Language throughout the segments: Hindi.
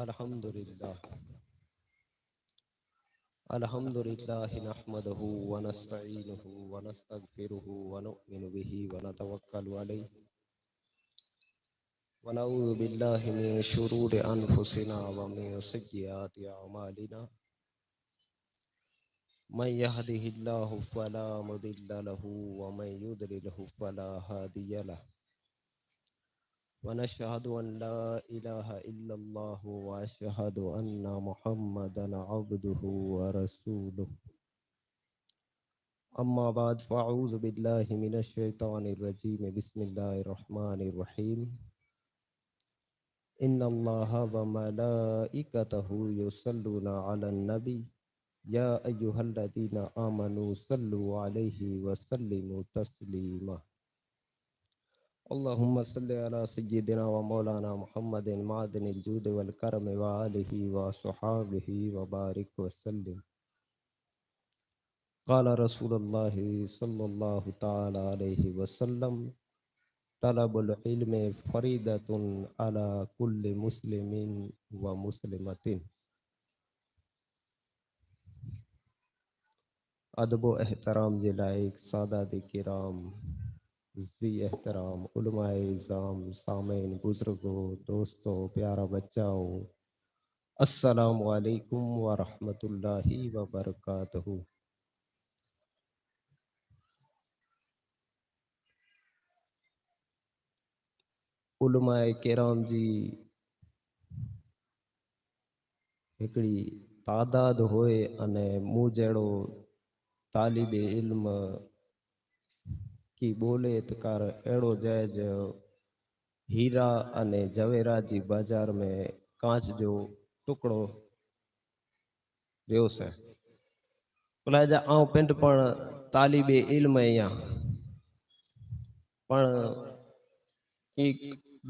अल्हम्दुलिल्लाह अल्हम्दुलिल्लाह नहमदुहु व नस्तईनुहु व नस्तगफिरुहु व नुमिनु बिही व नतवक्कलु अलैहि व नऊज़ु बिल्लाहि मिन शुरूरि अनफुसिना व मिन सय्यिआति अमालिना मन यहदिहिल्लाहु फला मुदिल्ल लहु व मन युद्लिलहु फला हादिय लहु व नशहदु अन ला इलाहा इल्लल्लाह व अशहदु अन्ना मुहम्मदन अब्दुहु व रसूलुहु अम्मा बाद फ़अऊज़ु बिल्लाहि मिनश शैतानिर रजीम बिस्मिल्लाहिर रहमानिर रहीम इन्नल्लाहा व मलाइकतहु युसल्लूना अलन नबी या अय्युहल्लज़ीना आमनू सल्लु अलैहि व सल्लिमू तस्लीमा अल्लाहुम्मा सल्लि अला सय्यिदिना व मौलाना मुहम्मदिन मादिनिल जूद वल करम व आलिहि व सहाबिहि व बारिक व सल्लिम क़ाल रसूलुल्लाहि सल्लल्लाहु तआला अलैहि वसल्लम तलबुल इल्मि फरीदतुन अला कुल्लि मुस्लिमिन व मुस्लिमतिन। अदब व एहतराम जे लायक सादात किराम जी एहतराम उलमाए इज़ाम सामीन बुजुर्गों दोस्तों प्यारा बच्चाओं अस्सलामु अलैकुम व रहमतुल्लाहि व बरकातहू। उलमाए किराम जी हिकड़ी तादाद होए अने मूं जहिड़ो तालिबे इल्म की बोले कर अड़ो जैज हीरा अने जवेरा जी बाजार में कांच जो टुकड़ो रियो से भला आऊं पिंड पण तालिबे इल्म आहियां पण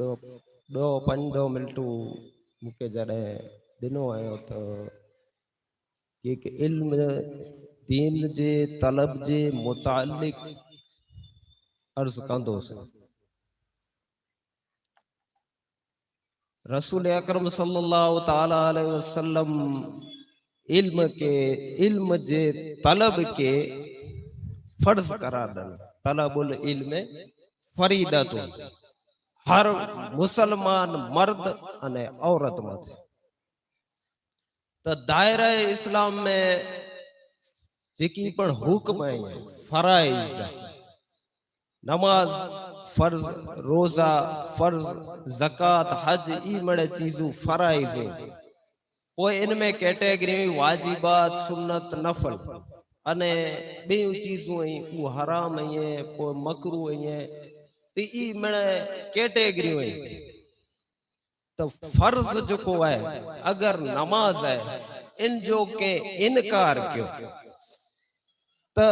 ॾह 15 मिंटूं मूंखे जॾहिं ॾिनो आयो त कि इल्म दीन जे तलब जे मुतालिक अर्ज़ कंदोसि। रसूल अकरम सल्लल्लाहु ताला अलैहि वसल्लम इल्म जे तलब के फर्ज करार ॾिनो। तलबुल इल्म फरीदतुन हर मुसलमान मर्द अने औरत मथे तो दायरा इस्लाम में जेकी पण हुक्म है फराइज नमाज फर्ज रोजा फर्ज ज़कात हज ई मड़े चीजू फराइज वो इनमें कैटेगरी वाजिबात सुन्नत नफल अने बेऊ चीजू वो हराम है वो मकरू है तो ई मड़े कैटेगरी तो फर्ज जो को है अगर नमाज है इन जो के इनकार क्यों तो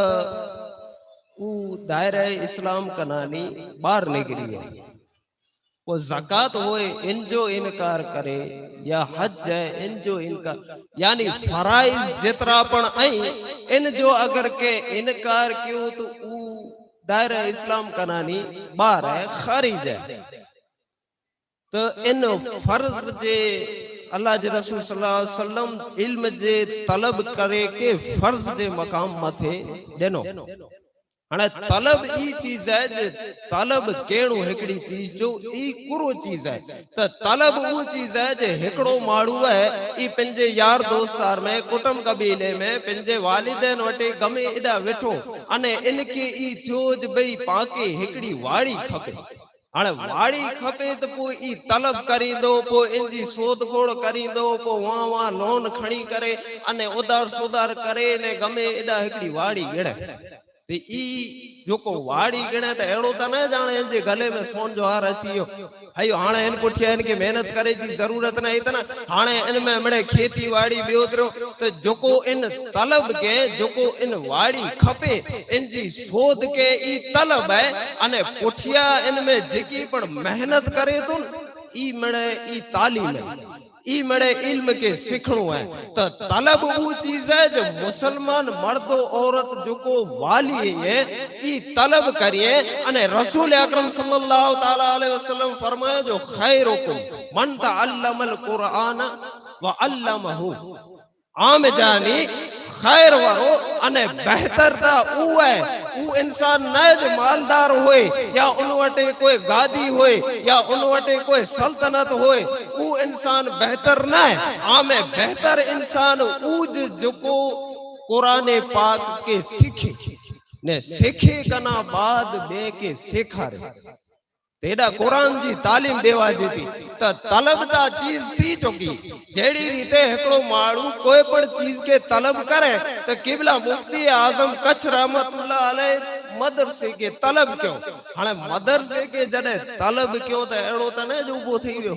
वो दायरे इस्लाम कनानी बाहर निकली है। वो ज़कात होए इन जो इनकार करे या हज है इन जो इनकार यानी फराइज जितरा पण आई इन जो अगर के इनकार क्यों तो वो दायरे इस्लाम कनानी बाहर है खारिज है। तो इन फर्ज जे अल्लाह जे रसूल सल्लल्लाहु अलैहि वसल्लम इल्म जे तलब करे के फर्ज जे मकाम मथे देनो। हाणे तलब ई चीज है जे तलब केणो हिकड़ी चीज जो ई कुरो चीज है तो तलब वो चीज है जे हिकड़ो माड़ू है ई पंजे यार दोस्तार में कुटुंब कबीले में पंजे वालिदैन वटे गमे एडा वेठो अने इनके ई जोज भई पाके हिकड़ी वाड़ी खपे। हाणे वाड़ी खपे तो पो ई तलब करींदो पो इनजी शोध खोड़ करींदो पो वहां वहां लोन खणी करे अने उधार सुधार करे ने गमे एडा हिकड़ी वाड़ी गिणे ते ई जोको वाड़ी गिणे त एड़ो त न जाने इनजे गले में सोन जो हार अची वियो हयो हाणे इन पुठिया इनके मेहनत करे जी जरूरत नहीं त न हाणे इनमें मड़े खेती वाड़ी बियो तो जोको इन तलब के जोको इन वाड़ी खपे इनजी शोध के ई तलब है अने पुठिया इनमें जेकी पण मेहनत करे तो ई मड़े ई तालीम है ई मड़े इल्म के सिखणो है तो तलब वो चीज है जो मुसलमान मर्द औरत जो को वाली है ई तलब करिए अने रसूल अकरम सल्लल्लाहु ताला अलैहि वसल्लम फरमाया जो खैरुकुम मन तअल्लमल कुरान व अल्लमहु आम जानी खैर वारो अने बेहतर ता ऊ है ऊ इंसान न जो मालदार होए या उन वटे कोई गादी होए या उन वटे कोई सल्तनत होए ऊ इंसान बेहतर न है आमे बेहतर इंसान ऊज जो को कुरान पाक के सीखे ने सीखे कना बाद बे के सिखारे तेरा कुरान जी तालीम देवा जीती तो तलब ता चीज थी चुकी जेड़ी रीते एकड़ो माण्हू कोई पण चीज के तलब करे तो किबला मुफ्ती आजम कच्छ रहमतुल्लाह अलैह मदरसे के तलब क्यों हाणे मदरसे के जडे तलब क्यों तो एड़ो त न जो उभो थी वियो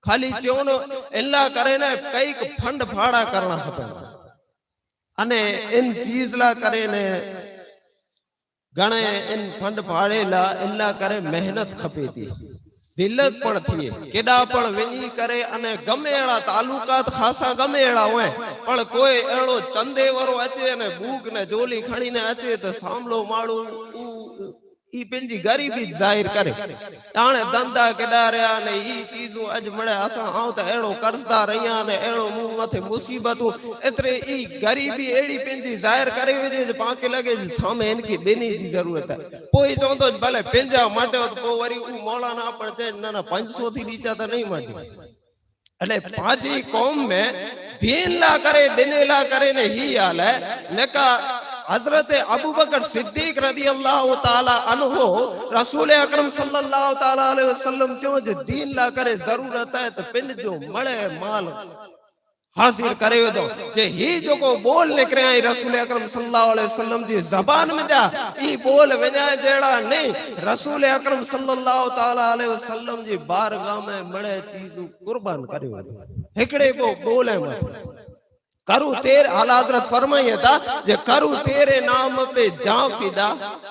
खाली चोनो इल्ला करे ने कई फंड फाड़ा करना खपे अने इन चीज ला करे ने घणे इन फंड फाड़े ला इल्ला करे मेहनत खपे थी दिलत पण थिए केडा पण वनी करे अने गमे एड़ा तालुकात खासा गमे एड़ा होए पण कोई एड़ो चंदे वरो अचे ने बूक ने जोली खणी ने अचे तो सामलो माड़ू ई पेंजी गरीबी जाहिर करे हाणे धंधा केडा रया ने ई चीजू अज मळे असा आउ त एड़ो कर्जदार रहिया ने एड़ो मुंह मथे मुसीबतू एतरे ई गरीबी एड़ी पेंजी जाहिर करे वजे जे पाके लगे सामे इनकी बेनी दी जरूरत है कोई चोंदो भले पेंजा माटे तो वरी ऊ मौलाना पण ते ना 500 थी नीचा त नहीं माटी अने पाजी कौम में दीन ला करे दिन ला करे ने ही हाल है नका हजरत अबू बकर सिद्दीक रदी अल्लाह ताला अन्हो रसूल अकरम सल्लल्लाहु ताला अलैहि वसल्लम जो दीन ला करे जरूरत है तो पिंड जो मळे माल हासिल करे दो जे ही जो को बोल निकरे आई रसूल अकरम सल्लल्लाहु अलैहि वसल्लम जी जबान में जा ई बोल वना जेड़ा नहीं रसूल अकरम सल्लल्लाहु ताला अलैहि वसल्लम जी बारगाह में मळे चीज कुर्बान करे एकड़े को बोले मत करू तेरे आला हजरत फरमाइए था जे करू तेरे नाम पे जान फिदा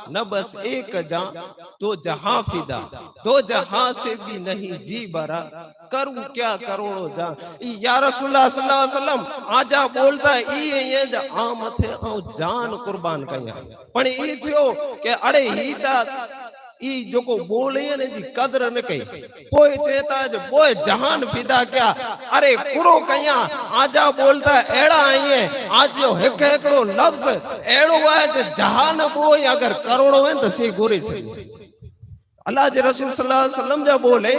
न बस एक जान तो जहां फिदा दो जहां से भी नहीं जी भरा करू क्या करोड़ों जान या रसूलुल्लाह सल्लल्लाहु अलैहि वसल्लम आजा बोलता ई ये ज आम थे औ जान कुर्बान कया पण ई थियो के अड़े ही ता ई जो को बोले ने जी कदर न कई कोई चेता जो बोए जहान फिदा क्या अरे कुरो कया आजा बोलता एड़ा आई है आज जो एक एकड़ो लफ्ज एड़ो है जो जहान बोए अगर करोड़ों है तो सी गोरी से अल्लाह के रसूल सल्लल्लाहु अलैहि वसल्लम जो बोले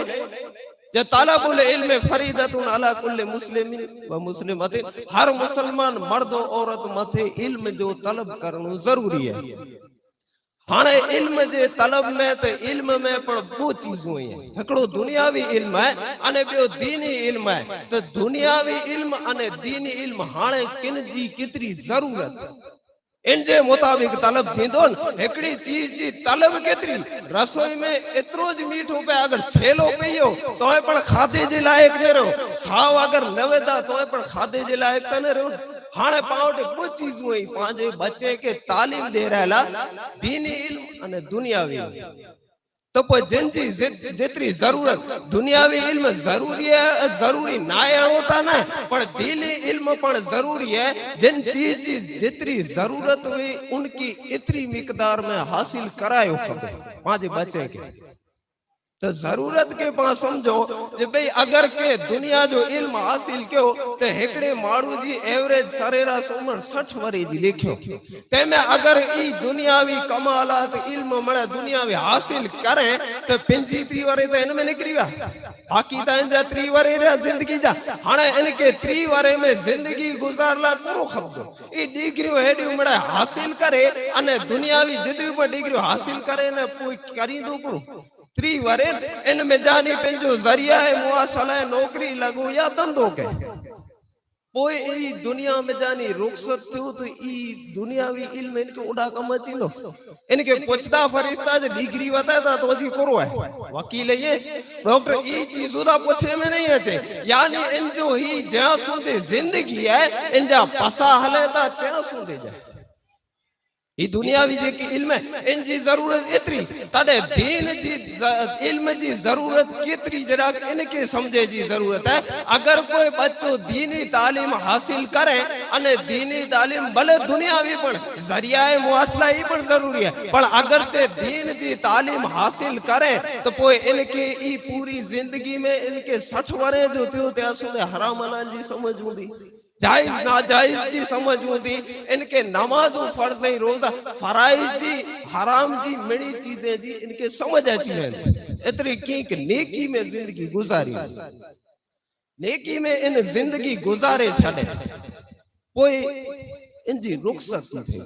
जे तालबुल इल्म फरीदतुन अला कुल्ल मुस्लिमिन व मुस्लिमतिन हर मुसलमान मर्द औरत मथे इल्म जो तलब करनो जरूरी है हाणे इल्म जे तलब में तो इल्म में पण दो चीजों है एकड़ो दुनियावी इल्म है अने बियो दीनी इल्म है तो दुनियावी इल्म अने दीनी इल्म हाणे किन जी कितरी जरूरत इन जे मुताबिक तलब थींदो एकड़ी चीज जी तलब केतरी रसोई में इतरो ज मीठो पे अगर सेलो पियो तो पण खादे जे लायक न रहो साव अगर नवेदा तो पण खादे जे लायक त न रहो हाणे पावटे दो चीजों ही पांजे बच्चे के तालीम दे रहला दीनी इल्म अने दुनियावी तो पर जिनजी जितरी जरूरत दुनियावी इल्म जरूरी है जरूरी ना होता ना पर दीनी इल्म पर जरूरी है जिन चीज की जितरी जरूरत हुई उनकी इतनी मिकदार में हासिल करायो पांच बच्चे के तो जरूरत के पास समझो जे भाई अगर के दुनिया जो इल्म हासिल क्यो तो हेकड़े मारू जी एवरेज सरेरास उम्र 60 वरी जी लिखियो ते में अगर ई दुनियावी कमालात इल्म मळे दुनियावी हासिल करे तो 35 वरे तो इनमें निकरी वा बाकी तो इन 3 वरे रे जिंदगी जा हाने इनके 3 वरे में जिंदगी गुजारला करो खपदो ई डिग्री हेडी मळे हासिल करे अने दुनियावी जितनी भी डिग्री हासिल करे ने कोई करी दो करो 3 वरे इनमें जानी पेंजो जरिया है मुआसला है नौकरी लगो या धंधो के पोए ई दुनिया में जानी रुखसत थियो तो ई दुनियावी इल्म इनके उड़ा कम अचींदो इनके पुछदा फरिश्ता जे डिग्री बताता तो जी करो है वकील ये डॉक्टर ई चीज उदा पूछे में नहीं अचे यानी इन जो ही ज्या सुदे जिंदगी है इन जा पसा हले ता त्या सुदे जा ही दुनियावी जेकी इल्म इन जी जरूरत एतरी तडे दीन जी इल्म जी जरूरत केतरी जरा इनके समझे जी जरूरत है। अगर कोई बच्चो दीनी तालीम हासिल करे अने दीनी तालीम भले दुनियावी पण जरियाए मुआसला ही पण जरूरी है, पण अगर से दीन जी तालीम हासिल करे तो पोइ इनके ई पूरी जिंदगी में इनके 60 वरे जो थियो त्या सुधे हराम हलाल जी समझ हूंदी, जायज नाजायज जी समझ हूंदी, इनके नमाजों फर्ज ऐं रोजा फराइज जी हराम जी मिड़ी चीजें जी इनके समझ अची वेंदी। एतरी कीक नेकी में जिंदगी गुजारी, नेकी में इन जिंदगी गुजारे छड़े पोइ इनजी रुखसत थी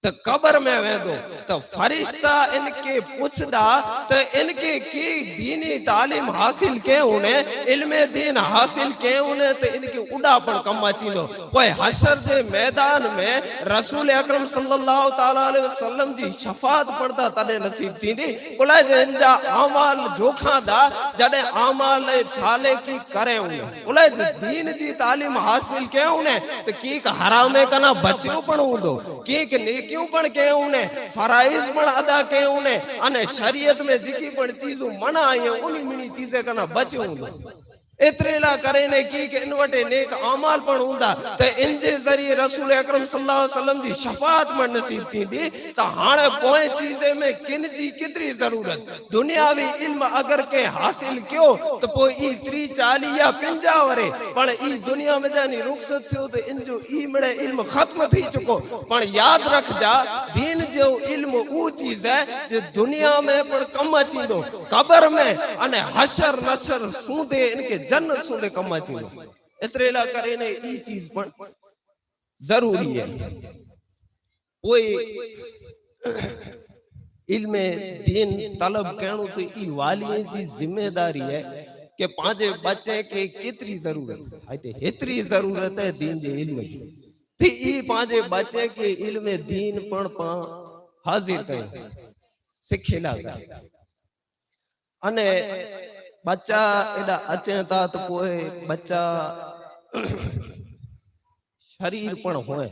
तो कब्र में वेंदो तो फरिश्ता इनके पुछदा तो इनके की दीनी तालीम हासिल के उने इल्मे दीन हासिल के उने तो इनके उड़ापण कम अचींदो। पोइ हशर जे मैदान में रसूल अकरम सल्लल्लाहु ताला अलैहि वसल्लम जी शफाअत पड़दा तदे नसीब थींदी। कुला जे इनजा अमाल जोखादा जडे अमाल साले की करे उने कुला जे दीन जी तालीम हासिल के उने तो की हरामे कना बचियो पण हुंदो, की नेकी क्यों पण के उने फराइज पण अदा के उने अने शरीयत में जिकी पण चीजों मना है उनी मिनी चीजें कना बच हुंदो। एतरेला करे ने की के इन वटे नेक अमाल पण हुंदा ते इन जे जरिए रसूल अकरम सल्लल्लाहु अलैहि वसल्लम जी शफाअत में नसीब थींदी। तो हाणे पोए चीजे में किन जी कितरी जरूरत, दुनियावी इल्म अगर के हासिल क्यों तो पोइ ई 30 40 या 50 वरे पण ई दुनिया में जानी रुखसत थियो तो इन जो ई मिड़े इल्म खत्म थी चुको। पण याद रख जा दीन जो इल्म ऊ चीज है जो दुनिया में पण कम अचींदो, कब्र में अने हशर नशर सूदे इनके जन्नत सूदे कम अचींदो। एतरेला करे ने ई चीज पण जरूरी है। कोई इल्म दीन तलब करणो तो ई वाली जी जिम्मेदारी है कि पांचे बच्चे के कितरी जरूरत है ते हेतरी जरूरत है दीन जे इल्म जी थी ई पांचे बच्चे के इल्म दीन पण पा हाजिर करे सिखेला अने बच्चा एडा अचे ता तो कोई बच्चा शरीर पण होए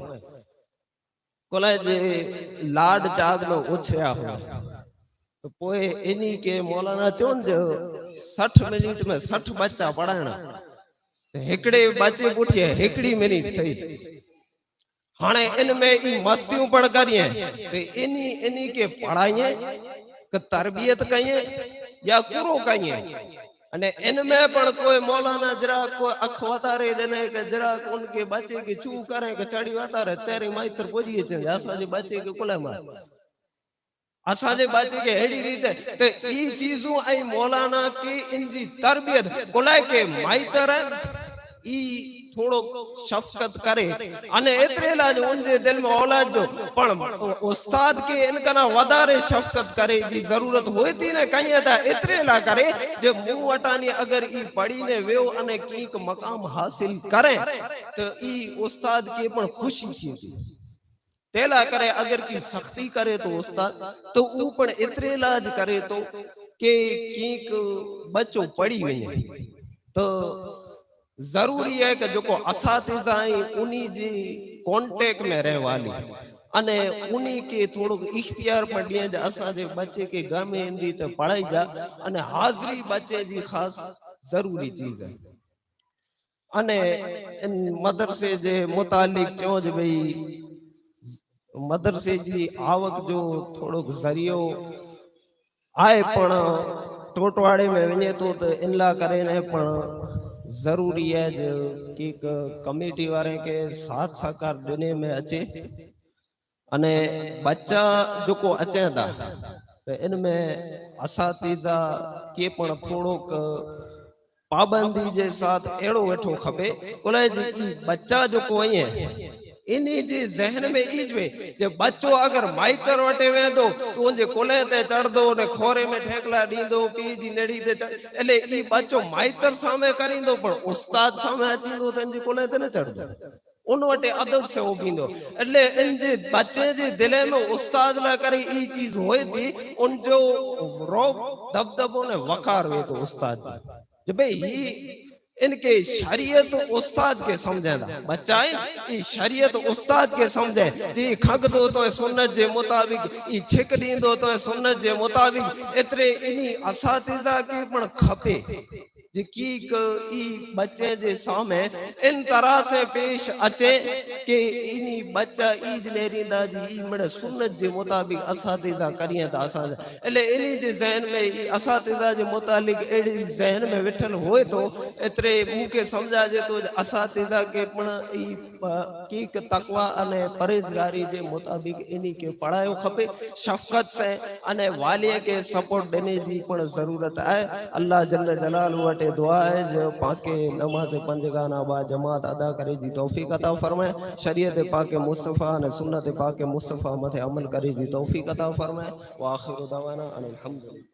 कोला जे लाड चाग में उछया हो तो पोए इन्हीं के मौलाना चोन जो 60 मिनट में 60 बच्चा पढ़ाना हेकड़े बच्चे पुठिए हेकड़ी मिनट थई हाने इनमें ई मस्तियों पढ़ करिए तो इन्हीं के पढ़ाइए के तरबियत कइए या कुरो कइए अने इनमें पण कोई मौलाना जरा कोई अखवतारे देने के जरा उनके बच्चे की चू करे के चढ़ी वातारे तेरे माइतर पोजी छे आसा जे बच्चे के कुले मार असा जे बच्चे के हेड़ी रीते ते ई चीजों आई मौलाना की इनजी तरबियत कुले के माइतर ई थोड़ो शफकत करे अने एतरेला जो उनजे दिल में औलाद जो पण उस्ताद के इनकना वदारे शफकत करे जी जरूरत होई थी ने कहीं था एतरेला करे जे मुंह वटानी अगर ई पढ़ी ने वेओ अने कीक मकाम हासिल करे तो ई उस्ताद के पण खुशी थी तेला करे अगर की सख्ती करे तो उस्ताद तो ऊ पण एतरेलाज करे तो के कीक बच्चो पढ़ी वने तो जरूरी है कि जो को असातिज़ा उन्हीं जी कांटेक्ट में रहे वाली अने उन्हीं के थोड़ो इख्तियार पर दिए जा असा जे बच्चे के घर में इन रीते पढ़ाई जा अने हाजिरी बच्चे जी खास जरूरी चीज है अने इन मदरसे जे मुतालिक चोज भई मदरसे जी आवक जो थोड़ो जरियो आए पण टोटवाड़े में वने तो इनला करे ने पण जरूरी है जो कि कमेटी वाले के साथ सहकार देने में अचे अने बच्चा जो को अचे था तो इनमें असातिज़ा के पण थोड़ो पाबंदी जे साथ एड़ो वेठो खपे कोले जी बच्चा जो को है इन्हीं जी जहन में ईजवे जे बच्चो अगर माइतर वटे वेंदो तो उनजे कोले ते चढ़दो ने खोरे में ठेकला दींदो पी जी नेड़ी ते एले ई बच्चो माइतर सामे करिंदो पर उस्ताद सामे अचींदो त इनजे कोले ते न चढ़दो उन वटे अदब से उबींदो एले इनजे बच्चे जे दिल में उस्ताद ला करे ई चीज होए थी उन जो रोब दबदबो ने वकार वे तो उस्ताद जे भाई इनके शरीयत उस्ताद के समझेंदा बच्चा है ई शरीयत उस्ताद के समझे जी खग दो तो सुन्नत जे मुताबिक ई छिक दींदो तो सुन्नत जे मुताबिक एतरे इनी असातिजा के पण खपे जी ई बच्चे जे सामने इन तरह से पेश अचे कि इनी बच्चा ईज लेरींदा जी ई मड़ सुन्नत जे मुताबिक असातिजा करिए ता असा एले इनी जे ज़हन में ई असातिजा जे मुतालिक एड़ी ज़हन में विठल होए तो एतरे मुके समझा जे तो असातिजा के पण ई की तकवा अने परहेजगारी जे मुताबिक इनी के पढ़ायो खपे शफकत से अने वालिय के सपोर्ट देने जी पण जरूरत है। अल्लाह जल्ल जलालहू वटे दुआ है जो पाके नमाज पंज गाना बा जमात अदा करे जी तौफीक अता फरमाए शरीयत पाके मुस्तफा ने सुन्नत पाके मुस्तफा मथे अमल करे जी तौफीक अता फरमाए व आखिर दवाना अनिल हम्दुलिल्लाह।